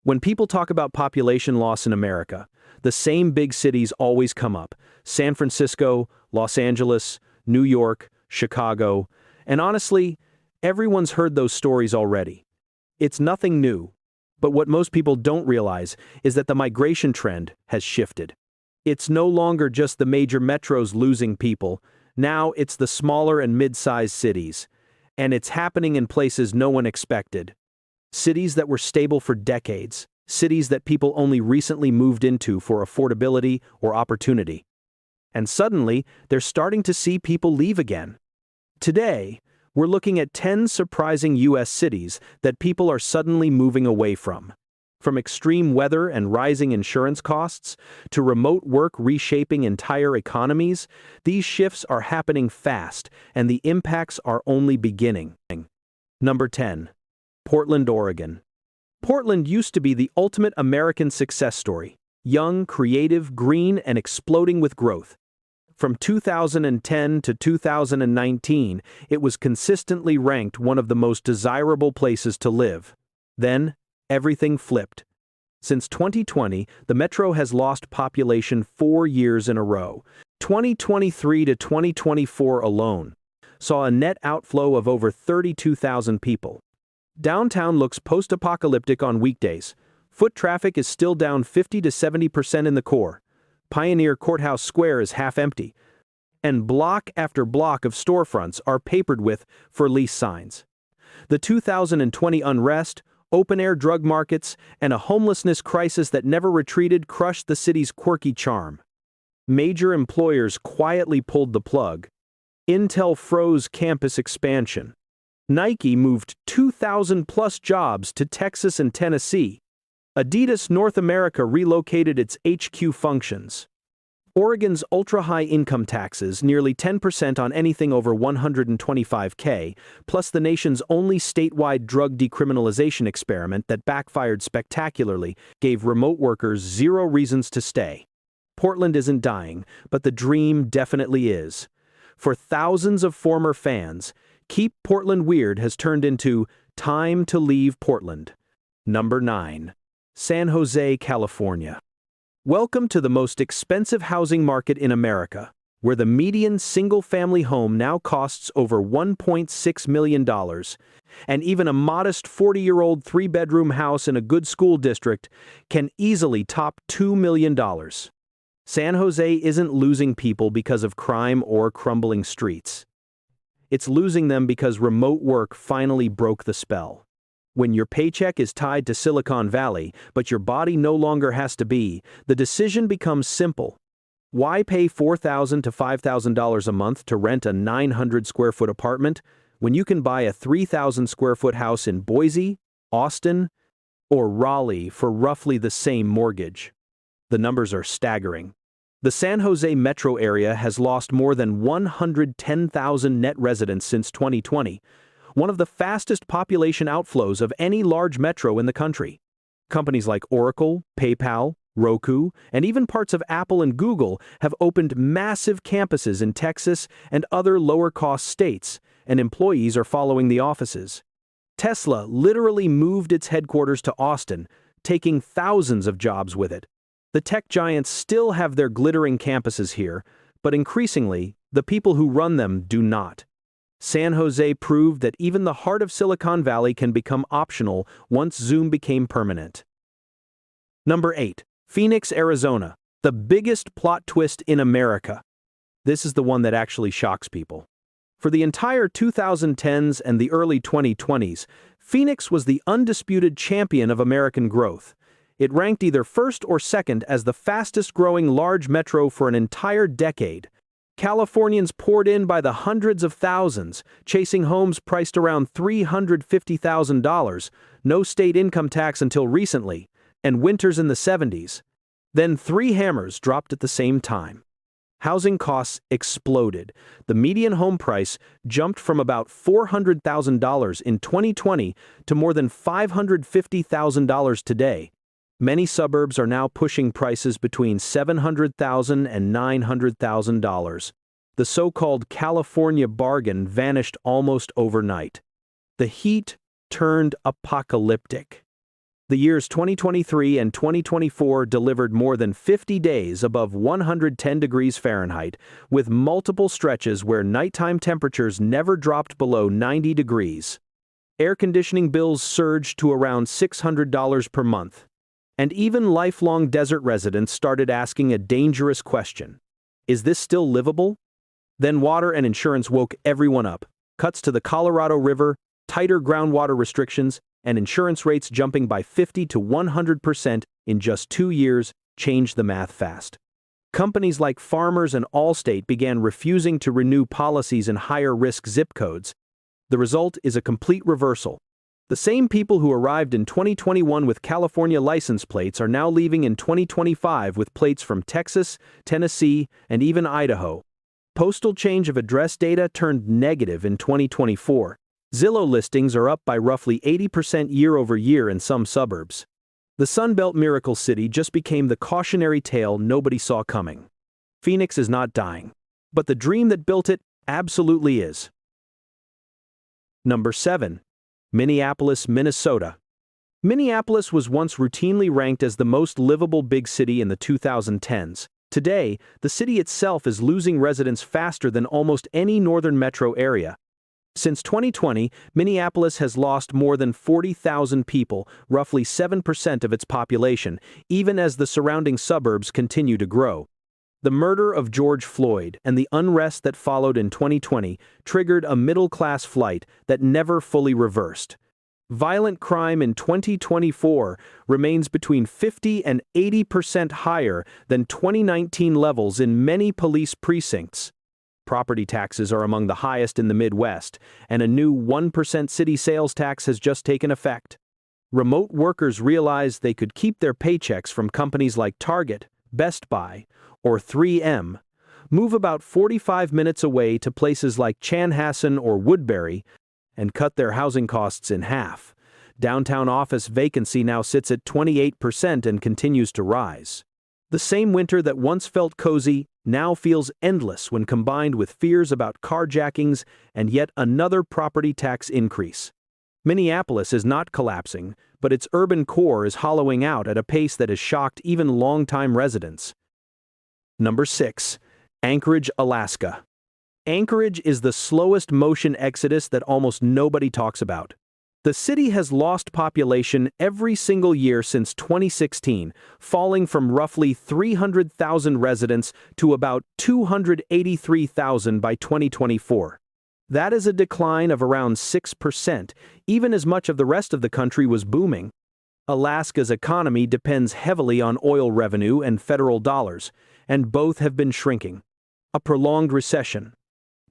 When people talk about population loss in America, the same big cities always come up: San Francisco, Los Angeles, New York, Chicago, and honestly, everyone's heard those stories already. It's nothing new, but what most people don't realize is that the migration trend has shifted. It's no longer just the major metros losing people, now it's the smaller and mid-sized cities, and it's happening in places no one expected. Cities that were stable for decades, cities that people only recently moved into for affordability or opportunity. And suddenly, they're starting to see people leave again. Today, we're looking at 10 surprising U.S. cities that people are suddenly moving away from. From extreme weather and rising insurance costs, to remote work reshaping entire economies, these shifts are happening fast, and the impacts are only beginning. Number 10. Portland, Oregon. Portland used to be the ultimate American success story: young, creative, green, and exploding with growth. From 2010 to 2019, it was consistently ranked one of the most desirable places to live. Then, everything flipped. Since 2020, the metro has lost population 4 years in a row. 2023 to 2024 alone saw a net outflow of over 32,000 people. Downtown looks post-apocalyptic on weekdays. Foot traffic is still down 50 to 70% in the core. Pioneer Courthouse Square is half empty. And block after block of storefronts are papered with "for lease" signs. The 2020 unrest, open-air drug markets, and a homelessness crisis that never retreated crushed the city's quirky charm. Major employers quietly pulled the plug. Intel froze campus expansion. Nike moved 2,000-plus jobs to Texas and Tennessee. Adidas North America relocated its HQ functions. Oregon's ultra-high income taxes, nearly 10% on anything over $125K, plus the nation's only statewide drug decriminalization experiment that backfired spectacularly, gave remote workers zero reasons to stay. Portland isn't dying, but the dream definitely is. For thousands of former fans, Keep Portland Weird has turned into Time to Leave Portland. Number 9. San Jose, California. Welcome to the most expensive housing market in America, where the median single-family home now costs over $1.6 million, and even a modest 40-year-old 3-bedroom house in a good school district can easily top $2 million. San Jose isn't losing people because of crime or crumbling streets. It's losing them because remote work finally broke the spell. When your paycheck is tied to Silicon Valley, but your body no longer has to be, the decision becomes simple. Why pay $4,000 to $5,000 a month to rent a 900-square-foot apartment when you can buy a 3,000-square-foot house in Boise, Austin, or Raleigh for roughly the same mortgage? The numbers are staggering. The San Jose metro area has lost more than 110,000 net residents since 2020, one of the fastest population outflows of any large metro in the country. Companies like Oracle, PayPal, Roku, and even parts of Apple and Google have opened massive campuses in Texas and other lower-cost states, and employees are following the offices. Tesla literally moved its headquarters to Austin, taking thousands of jobs with it. The tech giants still have their glittering campuses here, but increasingly, the people who run them do not. San Jose proved that even the heart of Silicon Valley can become optional once Zoom became permanent. Number 8. Phoenix, Arizona. The biggest plot twist in America. This is the one that actually shocks people. For the entire 2010s and the early 2020s, Phoenix was the undisputed champion of American growth. It ranked either first or second as the fastest-growing large metro for an entire decade. Californians poured in by the hundreds of thousands, chasing homes priced around $350,000, no state income tax until recently, and winters in the 70s. Then 3 hammers dropped at the same time. Housing costs exploded. The median home price jumped from about $400,000 in 2020 to more than $550,000 today. Many suburbs are now pushing prices between $700,000 and $900,000. The so-called California bargain vanished almost overnight. The heat turned apocalyptic. The years 2023 and 2024 delivered more than 50 days above 110 degrees Fahrenheit, with multiple stretches where nighttime temperatures never dropped below 90 degrees. Air conditioning bills surged to around $600 per month. And even lifelong desert residents started asking a dangerous question. Is this still livable? Then water and insurance woke everyone up. Cuts to the Colorado River, tighter groundwater restrictions, and insurance rates jumping by 50 to 100% in just 2 years changed the math fast. Companies like Farmers and Allstate began refusing to renew policies in higher-risk zip codes. The result is a complete reversal. The same people who arrived in 2021 with California license plates are now leaving in 2025 with plates from Texas, Tennessee, and even Idaho. Postal change of address data turned negative in 2024. Zillow listings are up by roughly 80% year-over-year in some suburbs. The Sunbelt Miracle City just became the cautionary tale nobody saw coming. Phoenix is not dying, but the dream that built it absolutely is. Number 7. Minneapolis, Minnesota. Minneapolis was once routinely ranked as the most livable big city in the 2010s. Today, the city itself is losing residents faster than almost any northern metro area. Since 2020, Minneapolis has lost more than 40,000 people, roughly 7% of its population, even as the surrounding suburbs continue to grow. The murder of George Floyd and the unrest that followed in 2020 triggered a middle-class flight that never fully reversed. Violent crime in 2024 remains between 50 and 80% higher than 2019 levels in many police precincts. Property taxes are among the highest in the Midwest, and a new 1% city sales tax has just taken effect. Remote workers realized they could keep their paychecks from companies like Target, Best Buy, or 3M, move about 45 minutes away to places like Chanhassen or Woodbury, and cut their housing costs in half. Downtown office vacancy now sits at 28% and continues to rise. The same winter that once felt cozy now feels endless when combined with fears about carjackings and yet another property tax increase. Minneapolis is not collapsing, but its urban core is hollowing out at a pace that has shocked even longtime residents. Number 6. Anchorage, Alaska. Anchorage is the slowest motion exodus that almost nobody talks about. The city has lost population every single year since 2016, falling from roughly 300,000 residents to about 283,000 by 2024. That is a decline of around 6%, even as much of the rest of the country was booming. Alaska's economy depends heavily on oil revenue and federal dollars, and both have been shrinking. A prolonged recession,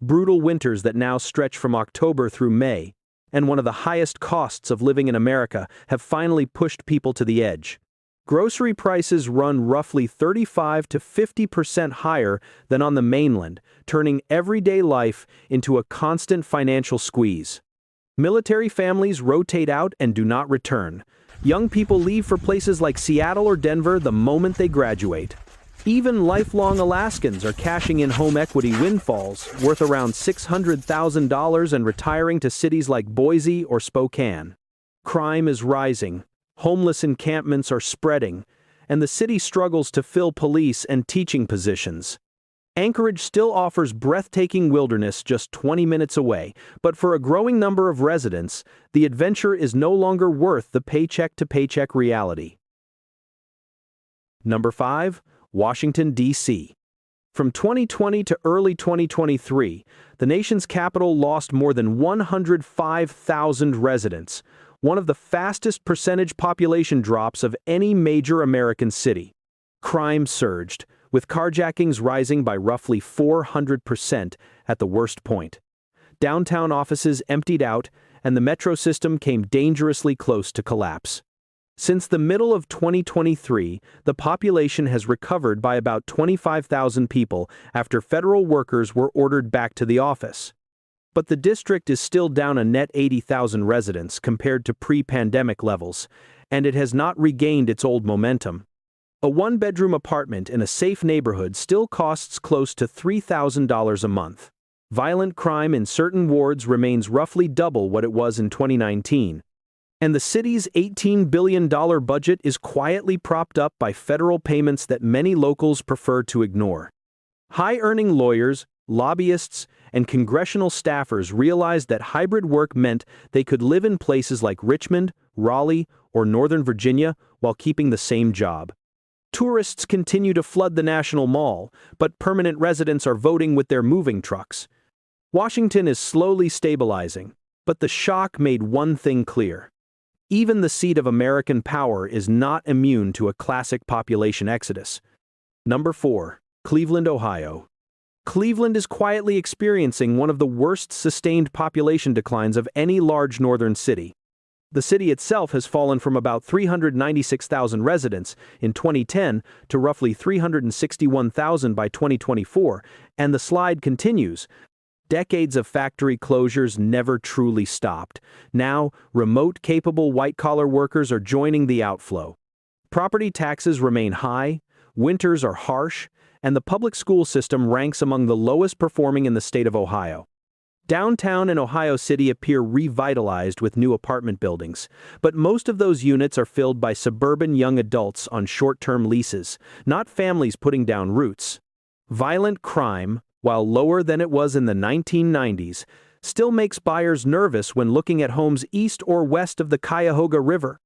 brutal winters that now stretch from October through May, and one of the highest costs of living in America have finally pushed people to the edge. Grocery prices run roughly 35 to 50% higher than on the mainland, turning everyday life into a constant financial squeeze. Military families rotate out and do not return. Young people leave for places like Seattle or Denver the moment they graduate. Even lifelong Alaskans are cashing in home equity windfalls worth around $600,000 and retiring to cities like Boise or Spokane. Crime is rising, homeless encampments are spreading, and the city struggles to fill police and teaching positions. Anchorage still offers breathtaking wilderness just 20 minutes away, but for a growing number of residents, the adventure is no longer worth the paycheck-to-paycheck reality. Number 5. Washington, D.C. From 2020 to early 2023, the nation's capital lost more than 105,000 residents, one of the fastest percentage population drops of any major American city. Crime surged, with carjackings rising by roughly 400% at the worst point. Downtown offices emptied out, and the metro system came dangerously close to collapse. Since the middle of 2023, the population has recovered by about 25,000 people after federal workers were ordered back to the office. But the district is still down a net 80,000 residents compared to pre-pandemic levels, and it has not regained its old momentum. A one-bedroom apartment in a safe neighborhood still costs close to $3,000 a month. Violent crime in certain wards remains roughly double what it was in 2019. And the city's $18 billion budget is quietly propped up by federal payments that many locals prefer to ignore. High-earning lawyers, lobbyists, and congressional staffers realized that hybrid work meant they could live in places like Richmond, Raleigh, or Northern Virginia while keeping the same job. Tourists continue to flood the National Mall, but permanent residents are voting with their moving trucks. Washington is slowly stabilizing, but the shock made one thing clear. Even the seat of American power is not immune to a classic population exodus. Number 4. Cleveland, Ohio. Cleveland is quietly experiencing one of the worst sustained population declines of any large northern city. The city itself has fallen from about 396,000 residents in 2010 to roughly 361,000 by 2024, and the slide continues. Decades of factory closures never truly stopped. Now, remote-capable white-collar workers are joining the outflow. Property taxes remain high, winters are harsh, and the public school system ranks among the lowest performing in the state of Ohio. Downtown and Ohio City appear revitalized with new apartment buildings, but most of those units are filled by suburban young adults on short-term leases, not families putting down roots. Violent crime, while lower than it was in the 1990s, still makes buyers nervous when looking at homes east or west of the Cuyahoga River.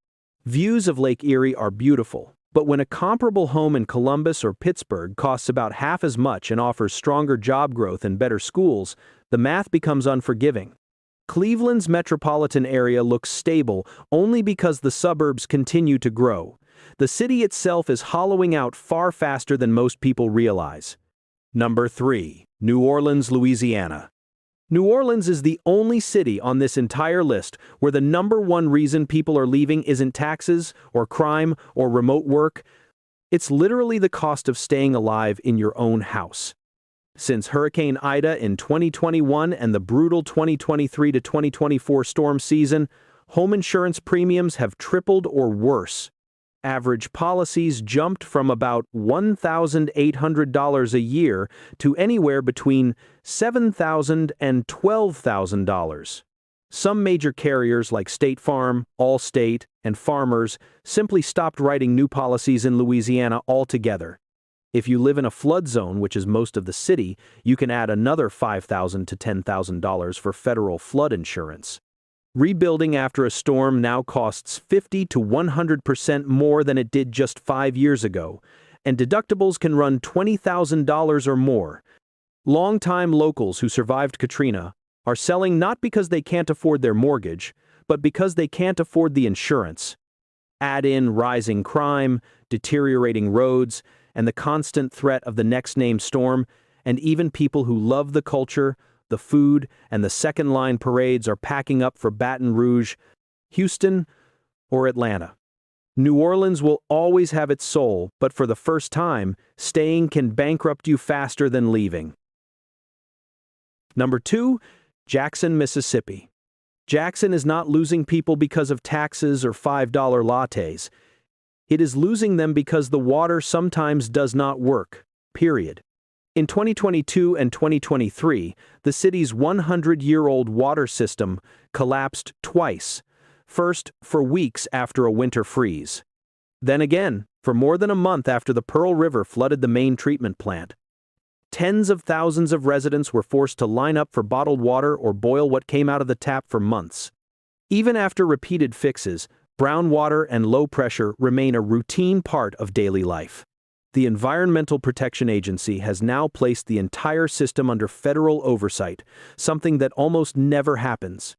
Views of Lake Erie are beautiful, but when a comparable home in Columbus or Pittsburgh costs about half as much and offers stronger job growth and better schools, the math becomes unforgiving. Cleveland's metropolitan area looks stable only because the suburbs continue to grow. The city itself is hollowing out far faster than most people realize. Number 3. New Orleans, Louisiana. New Orleans is the only city on this entire list where the number one reason people are leaving isn't taxes, or crime, or remote work. It's literally the cost of staying alive in your own house. Since Hurricane Ida in 2021 and the brutal 2023 to 2024 storm season, home insurance premiums have tripled or worse. Average policies jumped from about $1,800 a year to anywhere between $7,000 and $12,000. Some major carriers like State Farm, Allstate, and Farmers simply stopped writing new policies in Louisiana altogether. If you live in a flood zone, which is most of the city, you can add another $5,000 to $10,000 for federal flood insurance. Rebuilding after a storm now costs 50 to 100% more than it did just 5 years ago, and deductibles can run $20,000 or more. Longtime locals who survived Katrina are selling not because they can't afford their mortgage, but because they can't afford the insurance. Add in rising crime, deteriorating roads, and the constant threat of the next named storm, and even people who love the culture, the food, and the second-line parades are packing up for Baton Rouge, Houston, or Atlanta. New Orleans will always have its soul, but for the first time, staying can bankrupt you faster than leaving. Number 2, Jackson, Mississippi. Jackson is not losing people because of taxes or $5 lattes. It is losing them because the water sometimes does not work, period. In 2022 and 2023, the city's 100-year-old water system collapsed twice, first for weeks after a winter freeze. Then again, for more than a month after the Pearl River flooded the main treatment plant. Tens of thousands of residents were forced to line up for bottled water or boil what came out of the tap for months. Even after repeated fixes, brown water and low pressure remain a routine part of daily life. The Environmental Protection Agency has now placed the entire system under federal oversight, something that almost never happens.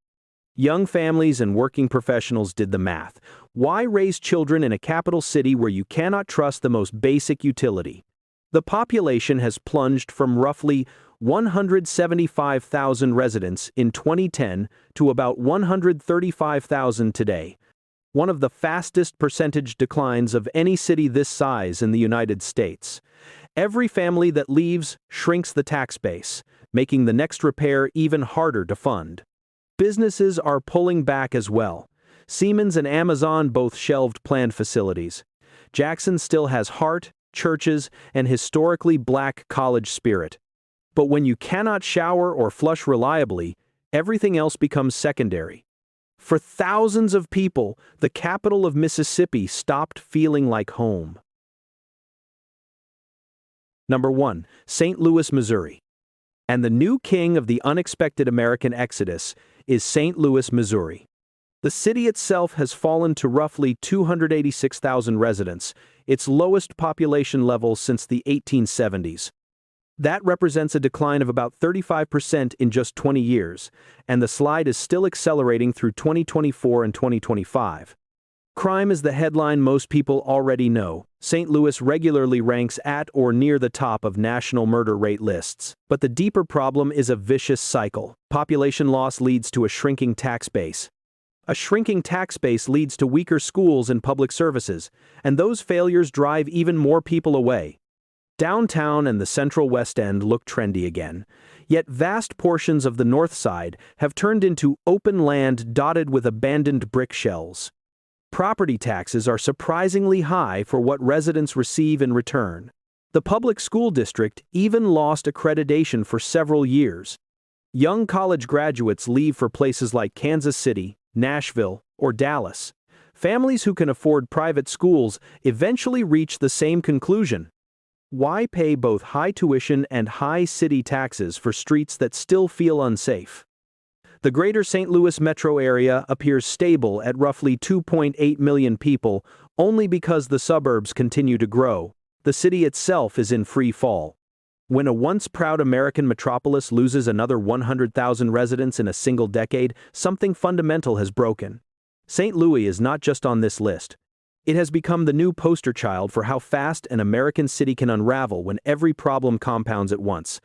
Young families and working professionals did the math. Why raise children in a capital city where you cannot trust the most basic utility? The population has plunged from roughly 175,000 residents in 2010 to about 135,000 today, one of the fastest percentage declines of any city this size in the United States. Every family that leaves shrinks the tax base, making the next repair even harder to fund. Businesses are pulling back as well. Siemens and Amazon both shelved planned facilities. Jackson still has heart, churches, and historically black college spirit. But when you cannot shower or flush reliably, everything else becomes secondary. For thousands of people, the capital of Mississippi stopped feeling like home. Number 1. St. Louis, Missouri. And the new king of the unexpected American exodus is St. Louis, Missouri. The city itself has fallen to roughly 286,000 residents, its lowest population level since the 1870s. That represents a decline of about 35% in just 20 years, and the slide is still accelerating through 2024 and 2025. Crime is the headline most people already know. St. Louis regularly ranks at or near the top of national murder rate lists. But the deeper problem is a vicious cycle. Population loss leads to a shrinking tax base. A shrinking tax base leads to weaker schools and public services, and those failures drive even more people away. Downtown and the Central West End look trendy again, yet vast portions of the North Side have turned into open land dotted with abandoned brick shells. Property taxes are surprisingly high for what residents receive in return. The public school district even lost accreditation for several years. Young college graduates leave for places like Kansas City, Nashville, or Dallas. Families who can afford private schools eventually reach the same conclusion. Why pay both high tuition and high city taxes for streets that still feel unsafe? The greater St. Louis metro area appears stable at roughly 2.8 million people only because the suburbs continue to grow. The city itself is in free fall. When a once proud American metropolis loses another 100,000 residents in a single decade, something fundamental has broken. St. Louis is not just on this list. It has become the new poster child for how fast an American city can unravel when every problem compounds at once: